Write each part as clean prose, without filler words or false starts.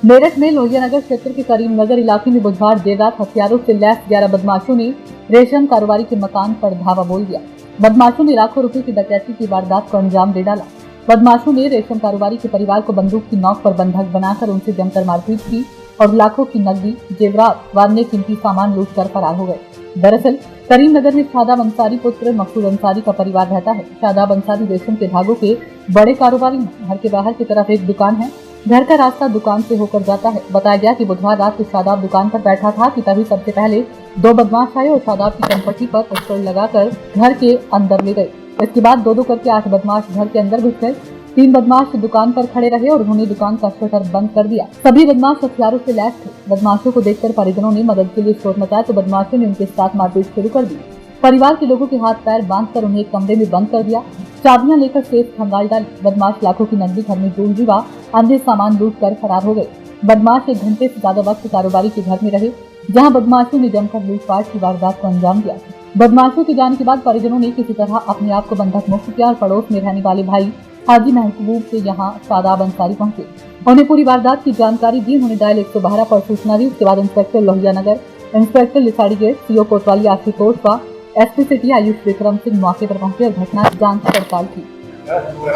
मेरठ में लोहिया नगर क्षेत्र के करीमनगर इलाके में बुधवार देर रात हथियारों से लैस 11 बदमाशों ने रेशम कारोबारी के मकान पर धावा बोल दिया। बदमाशों ने लाखों रुपए की डकैती की वारदात को अंजाम दे डाला। बदमाशों ने रेशम कारोबारी के परिवार को बंदूक की नोक पर बंधक बनाकर उनसे जमकर मारपीट की और लाखों की नकदी, जेवरात व अन्य कीमती सामान लूट कर फरार हो गए। दरअसल करीमनगर में शादाब अंसारी पुत्र मकसूद अंसारी का परिवार रहता है। शादाब अंसारी रेशम के धागों के बड़े कारोबारी हैं। घर के बाहर की तरफ एक दुकान है। घर का रास्ता दुकान से होकर जाता है। बताया गया कि बुधवार रात को शादाब दुकान पर बैठा था कि तभी सबसे पहले 2 बदमाश आए और शादाब की चनपट्टी पर पिस्टल लगाकर घर के अंदर ले गए। इसके बाद 2-2 करके 8 बदमाश घर के अंदर घुस गए। 3 बदमाश दुकान पर खड़े रहे और उन्होंने दुकान का शटर बंद कर दिया। सभी बदमाश हथियारों से लैस थे। बदमाशों को देखकर परिजनों ने मदद के लिए शोर मचाया तो बदमाशों ने उनके साथ मारपीट शुरू कर दी। परिवार के लोगों के हाथ पैर बांधकर उन्हें एक कमरे में बंद कर दिया। चाबियां लेकर सेफ खंगाल डाली। बदमाश लाखों की नकदी, घर में ज्वेलरी व अन्य सामान लूट कर फरार हो गए। बदमाश 1 घंटे से ज्यादा वक्त कारोबारी के घर में रहे, जहां बदमाशों ने जमकर लूटपाट की वारदात को अंजाम दिया। बदमाशों के जाने के बाद परिजनों ने किसी तरह अपने आप को बंधक मुक्त किया और पड़ोस में रहने वाले भाई हाजी महबूब से यहाँ शादाब अंसारी पहुंचे। उन्हें पूरी वारदात की जानकारी दी। उन्होंने डायल 112 पर सूचना दी। उसके बाद inspector Lohia Nagar, inspector Lisari gate, CO कोतवाली आशुतोष व एसपी सिटी आयुष विक्रम सिंह मौके पर पहुंचे और घटना की जांच पड़ताल की।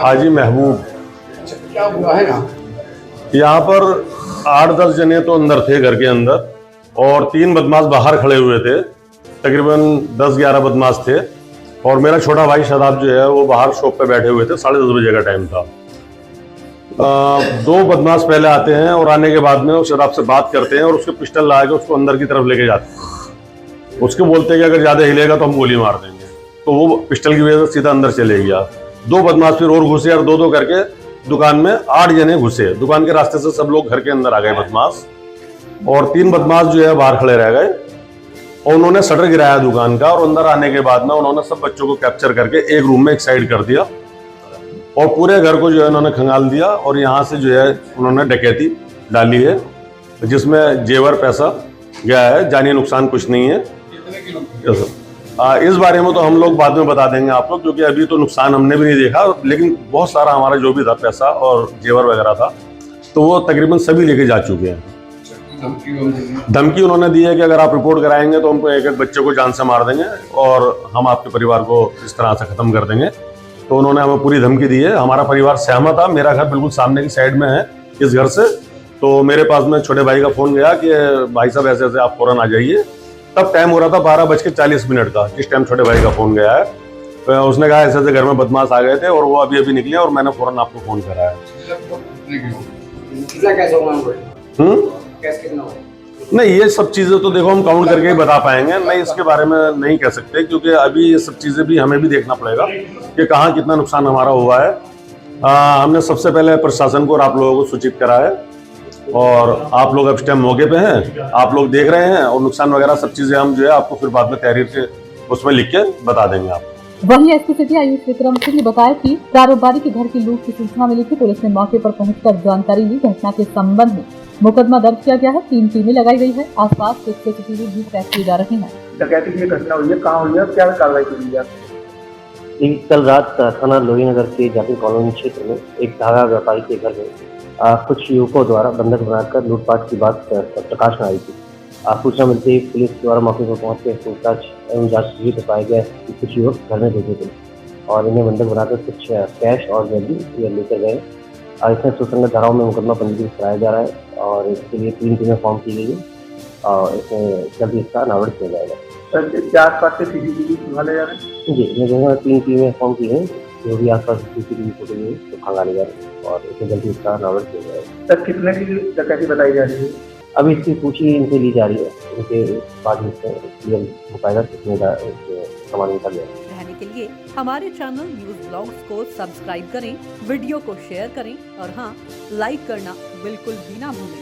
हाजी महबूब, क्या हुआ है यहाँ पर 8-10 जने तो अंदर थे घर के अंदर और 3 बदमाश बाहर खड़े हुए थे। तकरीबन 10-11 बदमाश थे और मेरा छोटा भाई शादाब जो है वो बाहर शॉप पे बैठे हुए थे। 10:30 बजे का टाइम था। 2 बदमाश पहले आते हैं और आने के बाद में वो शादाब से बात करते हैं और उसके पिस्टल लगा के उसको अंदर की तरफ लेके जाते हैं। उसके बोलते हैं कि अगर ज्यादा हिलेगा तो हम गोली मार देंगे। तो वो पिस्टल की वजह से सीधा अंदर चले गया। 2 बदमाश फिर और घुसे और 2-2 करके दुकान में 8 जने घुसे। दुकान के रास्ते से सब लोग घर के अंदर आ गए बदमाश और 3 बदमाश जो है बाहर खड़े रह गए और उन्होंने शटर गिराया दुकान का और अंदर आने के बाद में उन्होंने सब बच्चों को कैप्चर करके एक रूम में एक साइड कर दिया और पूरे घर को जो है उन्होंने खंगाल दिया और यहाँ से जो है उन्होंने डकैती डाली है, जिसमें जेवर पैसा गया है। जानी नुकसान कुछ नहीं है। इस बारे में तो हम लोग बाद में बता देंगे आप लोग, क्योंकि अभी तो नुकसान हमने भी नहीं देखा, लेकिन बहुत सारा हमारा जो भी था पैसा और जेवर वगैरह था तो वो तकरीबन सभी लेके जा चुके हैं। धमकी उन्होंने दी है कि अगर आप रिपोर्ट कराएंगे तो हमको एक बच्चे को जान से मार देंगे और हम आपके परिवार को इस तरह से खत्म कर देंगे। तो उन्होंने हमें पूरी धमकी दी है। हमारा परिवार सहमत था। मेरा घर बिल्कुल सामने की साइड में है इस घर से। तो मेरे पास में छोटे भाई का फोन गया कि भाई साहब ऐसे ऐसे आप फौरन आ जाइए। तब टाइम हो रहा था 12:40 का, जिस टाइम छोटे भाई का फोन गया है। तो उसने कहा ऐसे ऐसे घर में बदमाश आ गए थे और वो अभी अभी निकले और मैंने फौरन आपको फोन करा है। नहीं, ये सब चीजें तो देखो हम काउंट करके ही बता पाएंगे। नहीं, इसके बारे में नहीं कह सकते, क्योंकि अभी ये सब चीजें भी हमें भी देखना पड़ेगा कि कहाँ कितना नुकसान हमारा हुआ है। हमने सबसे पहले प्रशासन को और आप लोगों को सूचित करा है और आप लोग अब इस टाइम मौके पे हैं, आप लोग देख रहे हैं और नुकसान वगैरह सब चीजें हम जो है आपको फिर बाद में तहरीर के उसमें लिख के बता देंगे आप। वहीं एसपी सिटी आयुष विक्रम सिंह ने बताया कि कारोबारी के घर की लूट की सूचना मिली थी। पुलिस ने मौके पर पहुंचकर जानकारी ली। घटना के संबंध में मुकदमा दर्ज किया गया है। 3 टीमें लगाई गई है। आसपास के सीसीटीवी भी ट्रैक किए जा रहे हैं। डकैती की घटना हुई है, कहाँ हुई है, क्या कार्रवाई की गई है? कल रात थाना लोहिया नगर के जाकिर कॉलोनी क्षेत्र में एक धागा व्यापारी के घर में कुछ युवकों द्वारा बंधक बनाकर लूटपाट की बात प्रकाश में आई थी। सूचना मिलते ही पुलिस द्वारा मौके पर पहुंच कर पूछताछ एवं जांच शुरू कर पाया गया कि कुछ युवक घर में भेजे थे और इन्हें बंधक बनाकर कुछ कैश और ज्वेलरी लेकर गए। इसमें सुसंगत धाराओं में मुकदमा पंजीकृत कराया जा रहा है और इसके लिए 3 टीमें फॉर्म की गई है और इसमें जल्द इसका अनावरण किया जाएगा। क्या आसपास से सीसीटीवी खंगाले जा रहे हैं? जी, मैं कहूँगा 3 टीमें फॉर्म की हैं। जो भी आसपास सीसीटीवी फुटेज है तो खंगाले जा रहे हैं और इसमें जल्दी इसका अनावरण किया जाएगा। सर, कितने की डकैती बताई जा रही है? अभी इसकी पूछी इनसे ली जा रही है। इनके बाद में क्लियर हो पाएगा कितने का सामान निकल जाएगा। रहने के लिए हमारे चैनल न्यूज ब्लॉग्स को सब्सक्राइब करें, वीडियो को शेयर करें और हाँ, लाइक करना बिल्कुल भी ना भूलें।